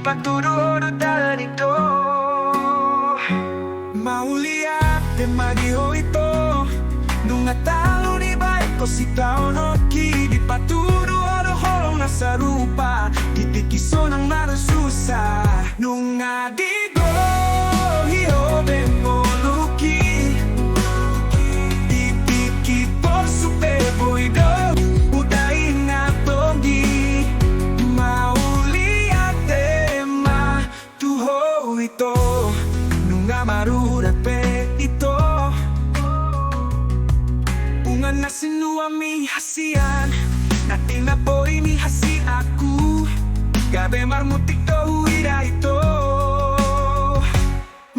ipagturuan ito. Mauliate magiho ito nung natalo ni Baiko si tao no ki di paturo holong nasa rupa titikiso ng marususa nung adigo hiyobe mo luki tipiki por supeboy do uday nga togi mauliate matuho ito nung amarurat pe ito ungan na sinuami hasian natin na po inihasi aku gabe marmutik to huira ito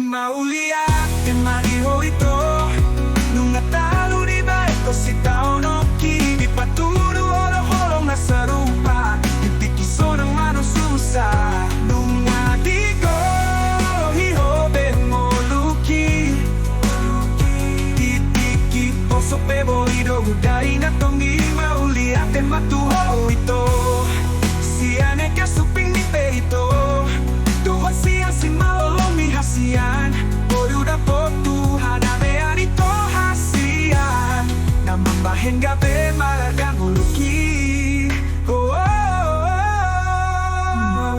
mauliate mariho ito nung natalo di ba ito si tao no ki di paturo holong nasa rupa itikiso ng manususa nung adigo hihobe mo luki titiki poso pebo ido uday na tongi mauliate matuho ito siane kasuping ni peito tuwa siya si maolomi hasian boruda po tu hanabean ito hasian namambahen gabe malagang uluki oh, oh, oh, oh.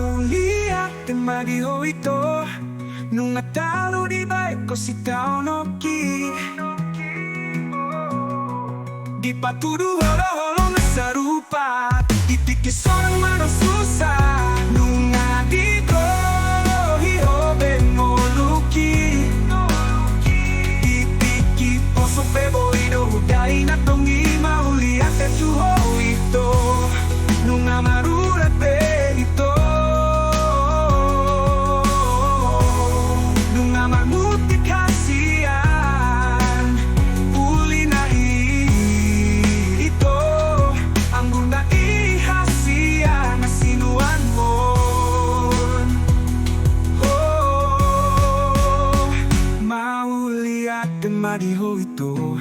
Mauliate magiho ito nung natalo di Baiko si tao no ki di paturo holong nasa rupa itikiso ng manususa nung adigo hihobe mo luki itiki poso pebo ido uday na tongi mauliate tuho ito nung amarurat pe ito nung amamutik hasian uli na ito ang guna ihasian na sinuan mo oh, mauliate mariho ito